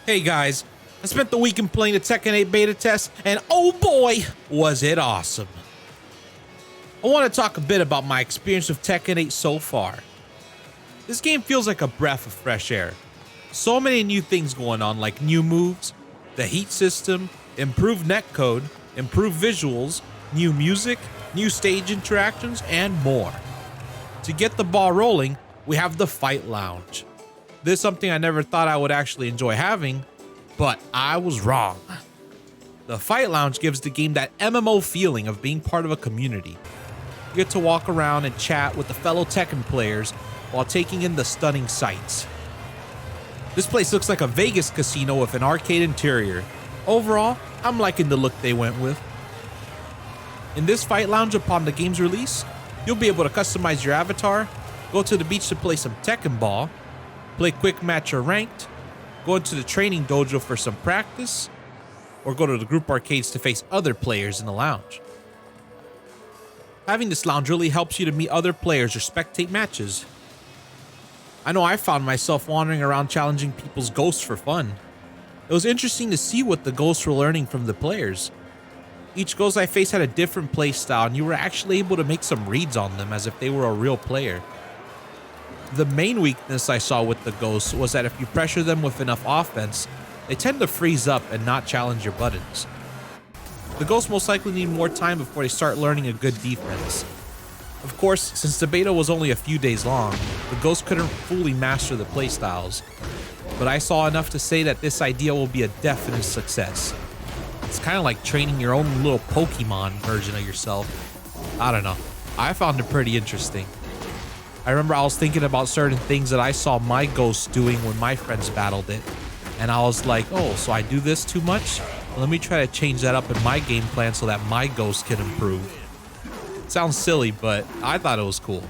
Hey guys, I spent the weekend playing the Tekken 8 beta test, and oh boy, was it awesome. I want to talk a bit about my experience with Tekken 8 so far. This game feels like a breath of fresh air. So many new things going on, like new moves, the heat system, improved netcode, improved visuals, new music, new stage interactions, and more. To get the ball rolling, we have the Fight Lounge. This is something I never thought I would actually enjoy having, but I was wrong. The Fight Lounge gives the game that MMO feeling of being part of a community. You get to walk around and chat with the fellow Tekken players while taking in the stunning sights. This place looks like a Vegas casino with an arcade interior. Overall, I'm liking the look they went with. In this Fight Lounge, upon the game's release, you'll be able to customize your avatar, go to the beach to play some Tekken Ball, play quick match or ranked, go into the training dojo for some practice, or go to the group arcades to face other players in the lounge. Having this lounge really helps you to meet other players or spectate matches. I know I found myself wandering around challenging people's ghosts for fun. It was interesting to see what the ghosts were learning from the players. Each ghost I faced had a different playstyle, and you were actually able to make some reads on them as if they were a real player. The main weakness I saw with the ghosts was that if you pressure them with enough offense, they tend to freeze up and not challenge your buttons. The ghosts most likely need more time before they start learning a good defense. Of course, since the beta was only a few days long, the ghosts couldn't fully master the playstyles, but I saw enough to say that this idea will be a definite success. It's kind of like training your own little Pokemon version of yourself. I don't know. I found it pretty interesting. I remember I was thinking about certain things that I saw my ghost doing when my friends battled it. And I was like, oh, so I do this too much? Let me try to change that up in my game plan so that my ghost can improve. It sounds silly, but I thought it was cool.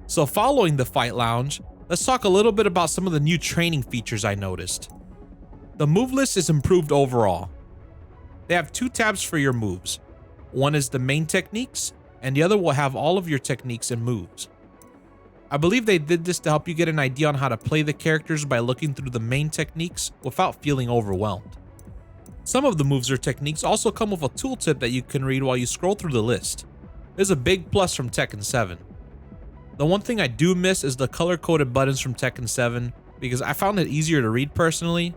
So following the Fight Lounge, let's talk a little bit about some of the new training features I noticed. The move list is improved overall. They have 2 tabs for your moves. One is the main techniques, and the other will have all of your techniques and moves. I believe they did this to help you get an idea on how to play the characters by looking through the main techniques without feeling overwhelmed. Some of the moves or techniques also come with a tooltip that you can read while you scroll through the list. This is a big plus from Tekken 7. The one thing I do miss is the color-coded buttons from Tekken 7 because I found it easier to read personally,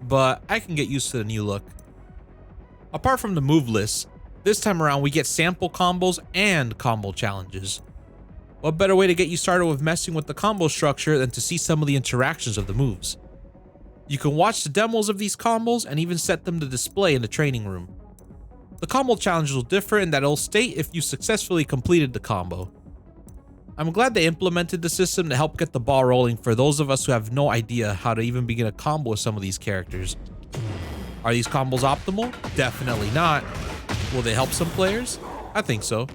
but I can get used to the new look. Apart from the move list, this time around we get sample combos and combo challenges. What better way to get you started with messing with the combo structure than to see some of the interactions of the moves? You can watch the demos of these combos and even set them to display in the training room. The combo challenges will differ in that it'll state if you successfully completed the combo. I'm glad they implemented the system to help get the ball rolling for those of us who have no idea how to even begin a combo with some of these characters. Are these combos optimal? Definitely not. Will they help some players? I think so.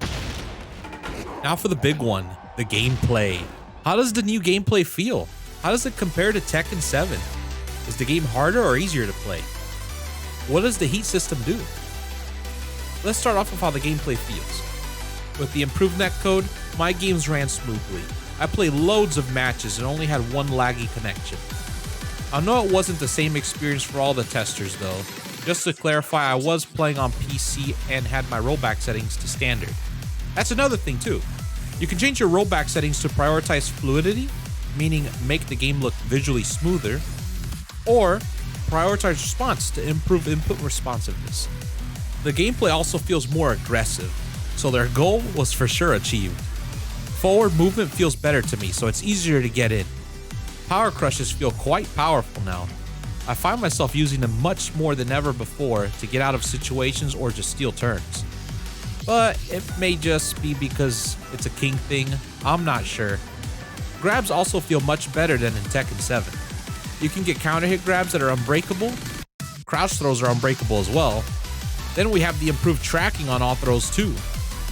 Now for the big one, the gameplay. How does the new gameplay feel? How does it compare to Tekken 7? Is the game harder or easier to play? What does the heat system do? Let's start off with how the gameplay feels. With the improved netcode, my games ran smoothly. I played loads of matches and only had one laggy connection. I know it wasn't the same experience for all the testers though. Just to clarify, I was playing on PC and had my rollback settings to standard. That's another thing too. You can change your rollback settings to prioritize fluidity, meaning make the game look visually smoother, or prioritize response to improve input responsiveness. The gameplay also feels more aggressive, so their goal was for sure achieved. Forward movement feels better to me, so it's easier to get in. Power crushes feel quite powerful now. I find myself using them much more than ever before to get out of situations or just steal turns. But it may just be because it's a king thing, I'm not sure. Grabs also feel much better than in Tekken 7. You can get counter hit grabs that are unbreakable. Crouch throws are unbreakable as well. Then we have the improved tracking on all throws too.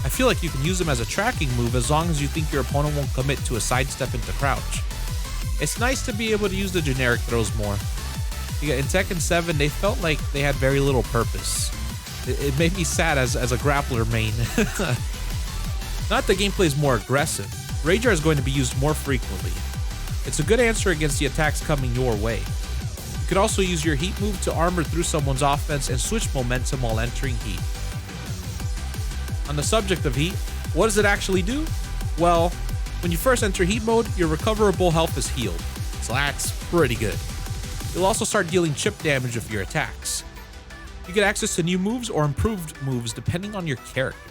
I feel like you can use them as a tracking move as long as you think your opponent won't commit to a sidestep into crouch. It's nice to be able to use the generic throws more. In Tekken 7, they felt like they had very little purpose. It made me sad as a grappler main. Not that gameplay is more aggressive. Rager is going to be used more frequently. It's a good answer against the attacks coming your way. You could also use your heat move to armor through someone's offense and switch momentum while entering heat. On the subject of heat, what does it actually do? Well, when you first enter heat mode, your recoverable health is healed, so that's pretty good. You'll also start dealing chip damage with your attacks. You get access to new moves or improved moves depending on your character.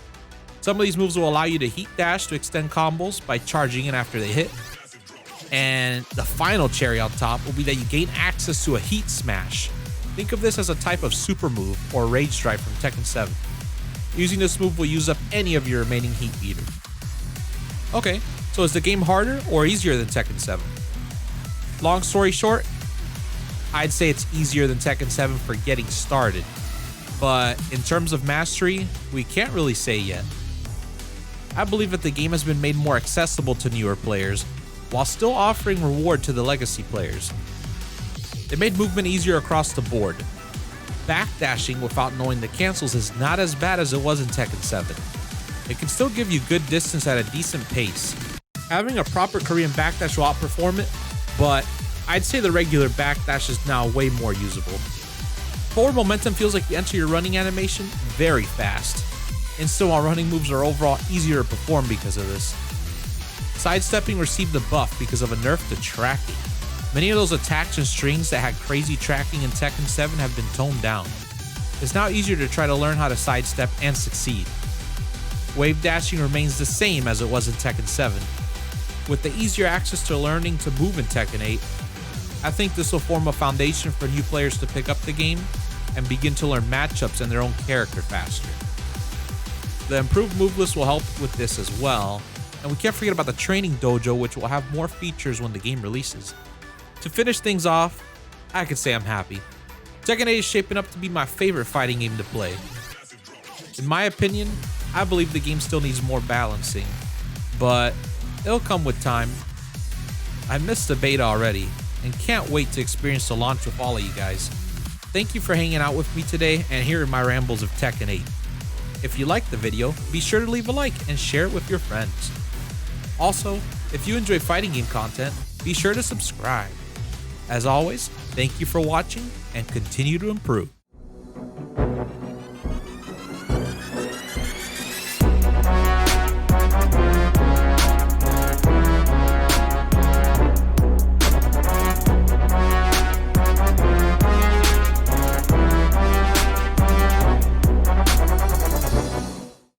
Some of these moves will allow you to heat dash to extend combos by charging in after they hit. And the final cherry on top will be that you gain access to a heat smash. Think of this as a type of super move or rage strike from Tekken 7. Using this move will use up any of your remaining heat meter. Okay, so is the game harder or easier than Tekken 7? Long story short, I'd say it's easier than Tekken 7 for getting started. But in terms of mastery, we can't really say yet. I believe that the game has been made more accessible to newer players, while still offering reward to the legacy players. They made movement easier across the board. Backdashing without knowing the cancels is not as bad as it was in Tekken 7. It can still give you good distance at a decent pace. Having a proper Korean backdash will outperform it, but I'd say the regular backdash is now way more usable. Forward momentum feels like you enter your running animation very fast. Instant while running moves are overall easier to perform because of this. Sidestepping received a buff because of a nerf to tracking. Many of those attacks and strings that had crazy tracking in Tekken 7 have been toned down. It's now easier to try to learn how to sidestep and succeed. Wave dashing remains the same as it was in Tekken 7. With the easier access to learning to move in Tekken 8, I think this will form a foundation for new players to pick up the game and begin to learn matchups and their own character faster. The improved move list will help with this as well. And we can't forget about the training dojo, which will have more features when the game releases. To finish things off, I can say I'm happy. Tekken 8 is shaping up to be my favorite fighting game to play. In my opinion, I believe the game still needs more balancing, but it'll come with time. I missed the beta already and can't wait to experience the launch with all of you guys. Thank you for hanging out with me today and hearing my rambles of Tekken 8. If you liked the video, be sure to leave a like and share it with your friends. Also, if you enjoy fighting game content, be sure to subscribe. As always, thank you for watching and continue to improve.